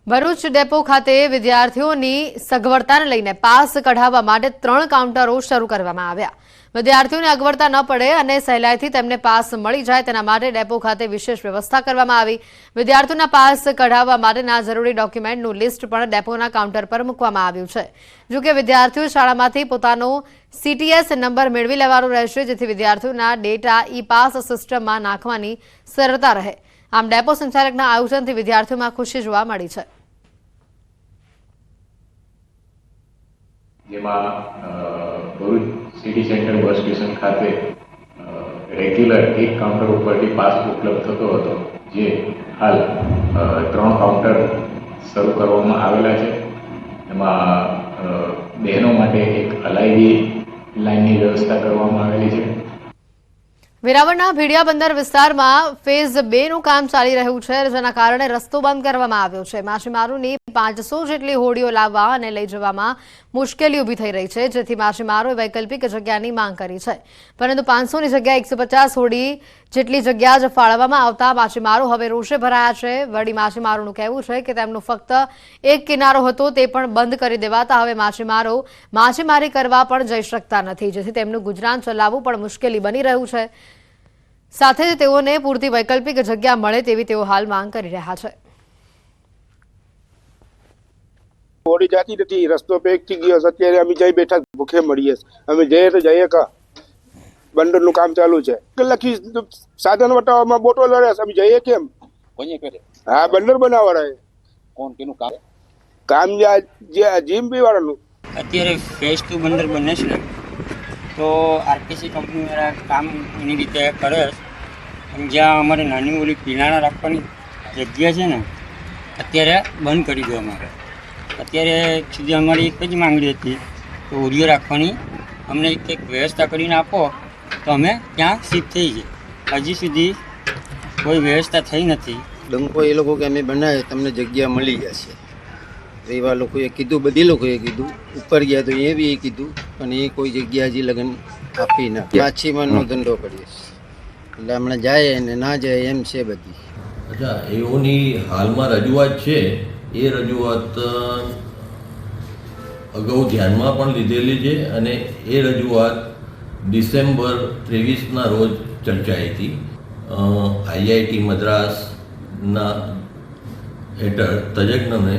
Bharuch depot ખાતે વિદ્યાર્થીઓની સગવડતાને લઈને પાસ કઢાવવા માટે 3 કાઉન્ટરો શરૂ કરવામાં આવ્યા। વિદ્યાર્થીઓને અગવડતા ન પડે અને સહેલાઈથી તેમને પાસ મળી જાય તેના માટે ડેપો ખાતે વિશેષ વ્યવસ્થા કરવામાં આવી। વિદ્યાર્થીઓના પાસ કઢાવવા માટેના જરૂરી ડોક્યુમેન્ટનું લિસ્ટ પણ ડેપોના કાઉન્ટર પર મૂકવામાં આવ્યું છે। જો કે વિદ્યાર્થીઓ શાળામાંથી પોતાનો CTS નંબર મેળવી લેવાનો રહેશે, જેથી વિદ્યાર્થીઓના ડેટા ઈ-પાસ સિસ્ટમમાં નાખવાની સરળતા રહે। આમ ડેપો સંચાલકના આયોજનથી વિદ્યાર્થીઓમાં ખુશી જોવા મળી છે। જેમાં Bharuch city centre bus station ખાતે રેગ્યુલર એક કાઉન્ટર ઉપરથી પાસ ઉપલબ્ધ થતો હતો, જે હાલ 3 કાઉન્ટર શરૂ કરવામાં આવેલા છે। એમાં બહેનો માટે એક અલાયદી લાઇનની વ્યવસ્થા કરવામાં આવેલી છે। વેરાવળના ભીડિયા બંદર વિસ્તારમાં ફેઝ 2નું કામ ચાલી રહ્યું છે, જેના કારણે રસ્તો બંધ કરવામાં આવ્યો છે। માછીમારોની 500 જેટલી હોડીઓ લાવવા અને લઈ જવામાં મુશ્કેલી ઊભી થઈ રહી છે, જેથી માછીમારોએ વૈકલ્પિક જગ્યાની માંગ કરી છે। પરંતુ 500ની જગ્યાએ 150 હોડી જેટલી જગ્યા જ ફાળવવામાં આવતા માછીમારો હવે રોષે ભરાયા છે। વળી માછીમારોનું કહેવું છે કે તેમનો ફક્ત એક કિનારો હતો, તે પણ બંધ કરી દેવાતા હવે માછીમારો માછીમારી કરવા પણ જઈ શકતા નથી, જેથી તેમનું ગુજરાન ચલાવવું પણ મુશ્કેલી બની રહ્યું છે। સાથે જ તેઓને પૂરતી વૈકલ્પિક જગ્યા મળે તેવી તેઓ હાલ માંગ કરી રહ્યા છે। હોડી જાતી નથી, રસ્તો પેક થઈ ગયો છે। અત્યારે અમે જઈ બેઠા ભૂખે મળીએ, અમે જઈએ તો જઈએ કા બંદરનું કામ ચાલુ છે, લખી સાધન વટાવવામાં બોટો લડે, અમે જઈએ કેમ? કોને કરે? હા, બંદર બનાવવાળા છે। કોણ કેનું કામ? કામ જે જીએમપી વાળાનું। અત્યારે ફેઝ 2 બંદર બને છે, તો આરટીસી કંપની વાળા કામ એની રીતે કરે છે। અને જ્યાં અમારે નાની ઓલી પીણાના રાખવાની જગ્યા છે ને, અત્યારે બંધ કરી દેવામાં આવે। અત્યારે સુધી અમારી એક જ માંગણી હતી કે ઓડિયો રાખવાની અમને કંઈક વ્યવસ્થા કરીને આપો તો અમે ત્યાં શિફ્ટ થઈ જઈએ। હજી સુધી કોઈ વ્યવસ્થા થઈ નથી। ડંકો એ લોકો કે અમે બનાવે તમને જગ્યા મળી જશે, એવા લોકોએ કીધું, બધી લોકોએ કીધું। ઉપર ગયા તો એ બી કીધું, પણ એ કોઈ જગ્યા હજી લગન આપી ના। માછીમારનો ધંધો કરીએ એટલે હમણાં જાય ને ના જાય એમ છે બધી। અચ્છા, એઓની હાલમાં રજૂઆત છે, એ રજૂઆત અગાઉ ધ્યાનમાં પણ લીધેલી છે અને એ રજૂઆત ડિસેમ્બર 23ના રોજ ચર્ચાઈ હતી। IIT મદ્રાસના હેઠળ તજજ્ઞને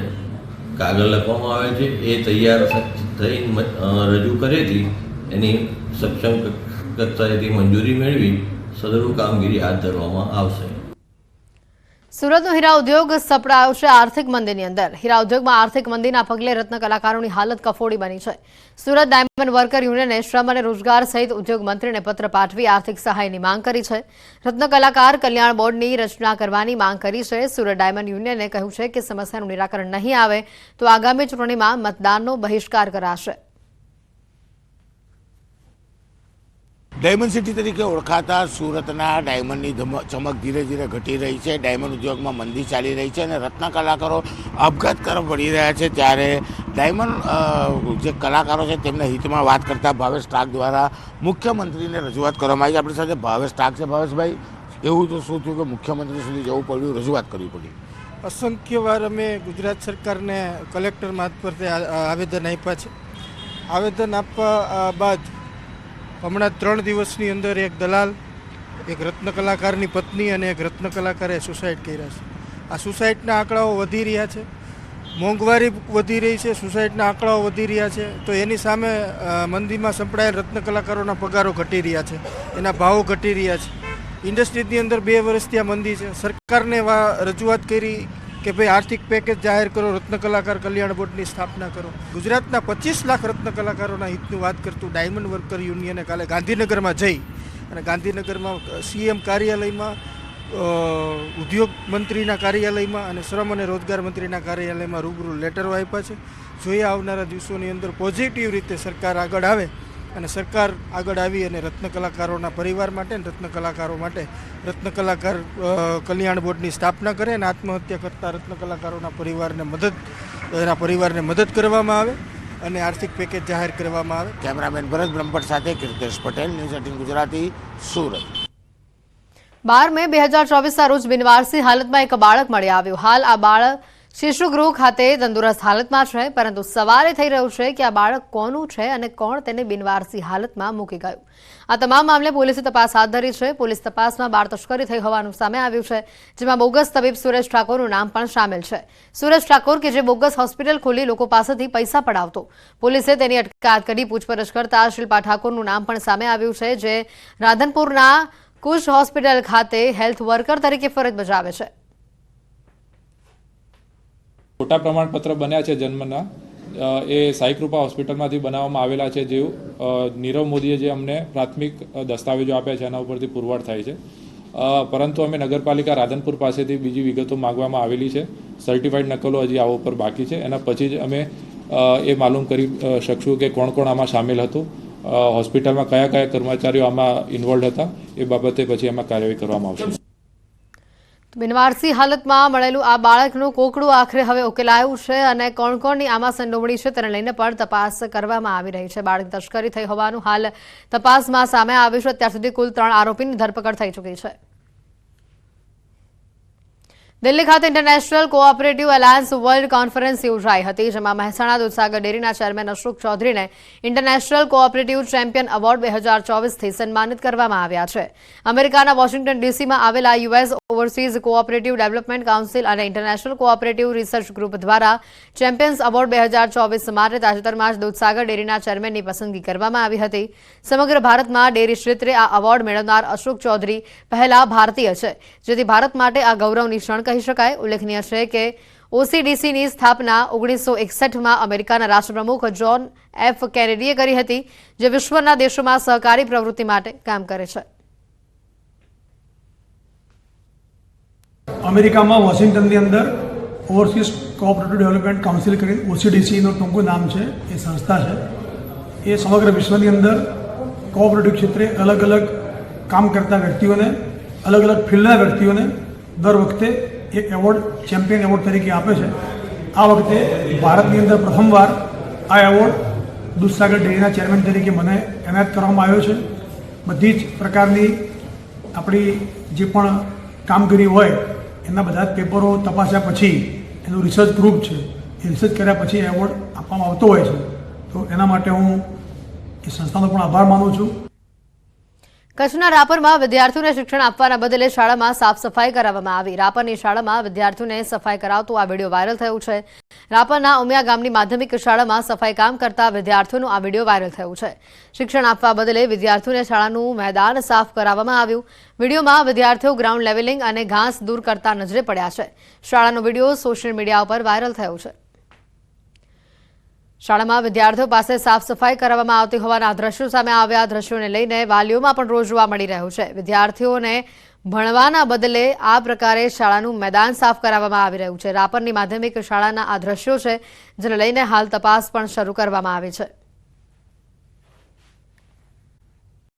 કાગળ લખવામાં આવે છે, એ તૈયાર થઈને રજૂ કરેથી એની સક્ષમ કક્ષાએથી મંજૂરી મેળવી સદરૂ કામગીરી હાથ ધરવામાં આવશે। સુરતનો હીરા ઉદ્યોગ સપડાયો છે આર્થિક મંદીની અંદર। હીરા ઉદ્યોગમાં આર્થિક મંદીના પગલે રત્ન કલાકારોની હાલત કફોડી બની છે। સુરત ડાયમંડ વર્કર યુનિયને શ્રમ અને રોજગાર સહિત ઉદ્યોગ મંત્રીને પત્ર પાઠવી આર્થિક સહાયની માંગ કરી છે। રત્ન કલાકાર કલ્યાણ બોર્ડની રચના કરવાની માંગ કરી છે। સુરત ડાયમંડ યુનિયને કહ્યું છે કે સમસ્યાનું નિરાકરણ નહીં આવે તો આગામી ચૂંટણીમાં મતદાનનો બહિષ્કાર કરાશે। ડાયમંડ સિટી તરીકે ઓળખાતા સુરતના ડાયમંડની ચમક ધીરે ધીરે ઘટી રહી છે। ડાયમંડ ઉદ્યોગમાં મંદી ચાલી રહી છે અને રત્ન કલાકારો આપઘાત તરફ વળી રહ્યા છે, ત્યારે ડાયમંડ જે કલાકારો છે તેમના હિતમાં વાત કરતા ભાવેશ ટાક દ્વારા મુખ્યમંત્રીને રજૂઆત કરવામાં આવી। આપણી સાથે ભાવેશ ટાક છે। ભાવેશભાઈ, એવું તો શું થયું કે મુખ્યમંત્રી સુધી જવું પડ્યું, રજૂઆત કરવી પડી? અસંખ્ય વાર અમે ગુજરાત સરકારને કલેક્ટર મારફતે આવેદન આપ્યા છે। આવેદન આપવા બાદ હમણાં 3 દિવસની અંદર એક દલાલ, એક રત્ન કલાકારની પત્ની અને એક રત્ન કલાકારે સુસાઇડ કર્યા છે। આ સુસાઇડના આંકડાઓ વધી રહ્યા છે, મોંઘવારી વધી રહી છે, સુસાઇડના આંકડાઓ વધી રહ્યા છે, તો એની સામે મંદીમાં સંપડાયેલ રત્ન કલાકારોના પગારો ઘટી રહ્યા છે, એના ભાવો ઘટી રહ્યા છે। ઇન્ડસ્ટ્રીની અંદર 2 વર્ષથી આ મંદી છે। સરકારને રજૂઆત કરી કે ભાઈ આર્થિક પેકેજ જાહેર કરો, રત્ન કલાકાર કલ્યાણ બોર્ડની સ્થાપના કરો। ગુજરાતના 25 લાખ રત્ન કલાકારોના હિતની વાત કરતું ડાયમંડ વર્કર યુનિયને કાલે ગાંધીનગરમાં જઈ અને ગાંધીનગરમાં CM કાર્યાલયમાં, ઉદ્યોગ મંત્રીના કાર્યાલયમાં અને શ્રમ અને રોજગાર મંત્રીના કાર્યાલયમાં રૂબરૂ લેટરો આપ્યા છે। જોઈએ આવનારા દિવસોની અંદર પોઝિટિવ રીતે સરકાર આગળ આવે અને સરકાર આગળ આવી અને રત્ન કલાકારોના પરિવાર માટે અને રત્ન કલાકારો માટે રત્ન કલાકાર કલ્યાણ બોર્ડની સ્થાપના કરે અને આત્મહત્યા કરતા રત્ન કલાકારોના પરિવારને મદદ કરવામાં આવે અને આર્થિક પેકેજ જાહેર કરવામાં આવે। કેમેરામેન ભરત બ્રહ્મભટ્ટ સાથે કીર્તેશ પટેલ, ન્યૂઝ 18 ગુજરાતી, સુરત। 12 મે 2024ના રોજ બિનવારસી હાલતમાં એક બાળક મળી આવ્યું। હાલ આ બાળક શિશુગૃહ ખાતે તંદુરસ્ત હાલતમાં છે, પરંતુ સવારે થઈ રહ્યું છે કે આ બાળક કોનું છે અને કોણ તેને બિનવારસી હાલતમાં મૂકી ગયું. આ તમામ મામલે પોલીસે તપાસ હાથ ધરી છે. પોલીસ તપાસમાં બાળ તસ્કરી થઈ હોવાનું સામે આવ્યું છે, જેમાં બોગસ તબીબ સુરેશ ઠાકોરનું નામ પણ સામેલ છે. સુરેશ ઠાકોર કે જે બોગસ હોસ્પિટલ ખોલી લોકો પાસેથી પૈસા પડાવતો. પોલીસે તેની અટકાયત કરી પૂછપરછ કરતા શિલ્પા ઠાકોરનું નામ પણ સામે આવ્યું છે, જે રાધનપુરના કુશ હોસ્પિટલ ખાતે હેલ્થ વર્કર તરીકે ફરજ બજાવે છે. ખોટા પ્રમાણપત્ર બન્યા છે જન્મના, એ સાઈ કૃપા હોસ્પિટલમાંથી બનાવવામાં આવેલા છે. જે નીરવ મોદીએ જે અમને પ્રાથમિક દસ્તાવેજો આપ્યા છે એના ઉપરથી પુરવાર થાય છે. પરંતુ અમે નગરપાલિકા રાધનપુર પાસેથી બીજી વિગતો માંગવામાં આવેલી છે. સર્ટિફાઈડ નકલો હજી આવા ઉપર બાકી છે. એના પછી જ અમે એ માલુમ કરી શકશું કે કોણ કોણ આમાં સામેલ હતું, હોસ્પિટલમાં કયા કયા કર્મચારીઓ આમાં ઇન્વોલ્વ હતા. એ બાબતે પછી એમાં કાર્યવાહી કરવામાં આવશે. બિનવારસી હાલતમાં મળેલું આ બાળકનું કોકડું આખરે હવે ઉકેલાયું છે અને કોણ કોણની આમાં સંડોવણી છે તેને લઈને પણ તપાસ કરવામાં આવી રહી છે. બાળક તસ્કરી થઈ હોવાનું હાલ તપાસમાં સામે આવ્યું છે. અત્યાર સુધી કુલ 3 આરોપીની ધરપકડ થઈ ચૂકી છે. દિલ્હી ખાતે international cooperative alliance world conference યોજાઈ હતી, જેમાં મહેસાણા દૂધસાગર ડેરીના ચેરમેન અશોક ચૌધરીને ઇન્ટરનેશનલ કોઓપરેટિવ ચેમ્પિયન એવોર્ડ 2024થી સન્માનિત કરવામાં આવ્યા છે. અમેરિકાના વોશિંગ્ટન ડીસીમાં આવેલા US overseas cooperative development council અને ઇન્ટરનેશનલ કોઓપરેટિવ રિસર્ચ ગ્રુપ દ્વારા ચેમ્પિયન્સ એવોર્ડ 2024 માટે તાજેતરમાં જ દૂધસાગર ડેરીના ચેરમેનની પસંદગી કરવામાં આવી હતી. સમગ્ર ભારતમાં ડેરી ક્ષેત્રે આ એવોર્ડ મેળવનાર અશોક ચૌધરી પહેલા ભારતીય છે, જેથી ભારત માટે આ ગૌરવની ક્ષણ કહી શકાય. ઉલ્લેખનીય છે કે ઓસીડીસીની સ્થાપના 1961માં અમેરિકાના રાષ્ટ્રપ્રમુખ જોન એફ કેનેડીએ કરી હતી, જે વિશ્વના દેશોમાં સહકારી પ્રવૃત્તિ માટે કામ કરે છે. અમેરિકામાં વોશિંગ્ટનની અંદર ઓવરસીઝ કોઓપરેટિવ ડેવલપમેન્ટ કાઉન્સિલ કરીને ઓસીડીસીનું ટૂંકું નામ છે, એ સંસ્થા છે. એ સમગ્ર વિશ્વની અંદર કોઓપરેટિવ ક્ષેત્રે અલગ અલગ કામ કરતા વ્યક્તિઓને, અલગ અલગ ફિલ્ડના વ્યક્તિઓને દર વખતે એક એવોર્ડ ચેમ્પિયન એવોર્ડ તરીકે આપે છે. આ વખતે ભારતની અંદર પ્રથમવાર આ એવોર્ડ દૂધસાગર ડેરીના ચેરમેન તરીકે મને એનાયત કરવામાં આવ્યો છે. બધી જ પ્રકારની આપણી જે પણ કામગીરી હોય એના બધા જ પેપરો તપાસ્યા પછી એનું રિસર્ચ ગ્રુપ છે, એ રિસર્ચ કર્યા પછી એવોર્ડ આપવામાં આવતો હોય છે. તો એના માટે હું એ સંસ્થાનો પણ આભાર માનું છું. કચ્છના રાપરમાં વિદ્યાર્થીઓને શિક્ષણ આપવાના બદલે શાળામાં સાફ સફાઈ કરાવવામાં આવી. રાપરની શાળામાં વિદ્યાર્થીઓને સફાઈ કરાવતો આ વિડીયો વાયરલ થયો છે. રાપરના ઉમિયા ગામની માધ્યમિક શાળામાં સફાઈ કામ કરતા વિદ્યાર્થીઓનો આ વિડીયો વાયરલ થયો છે. શિક્ષણ આપવા બદલે વિદ્યાર્થીઓને શાળાનું મેદાન સાફ કરાવવામાં આવ્યું. વિડીયોમાં વિદ્યાર્થીઓ ગ્રાઉન્ડ લેવલિંગ અને ઘાસ દૂર કરતા નજરે પડ્યા છે. શાળાનો વિડીયો સોશિયલ મીડિયા પર વાયરલ થયો છે. શાળામાં વિદ્યાર્થીઓ પાસે સાફ સફાઈ કરવામાં આવતી હોવાના દ્રશ્યો સામે આવ્યા. દ્રશ્યોને લઈને વાલીઓમાં પણ રોષ જોવા મળી રહ્યો છે. વિદ્યાર્થીઓને ભણવાના બદલે આ પ્રકારે શાળાનું મેદાન સાફ કરાવવામાં આવી રહ્યું છે. રાપરની માધ્યમિક શાળાના આ દ્રશ્યો છે, જેને લઈને હાલ તપાસ પણ શરૂ કરવામાં આવી છે.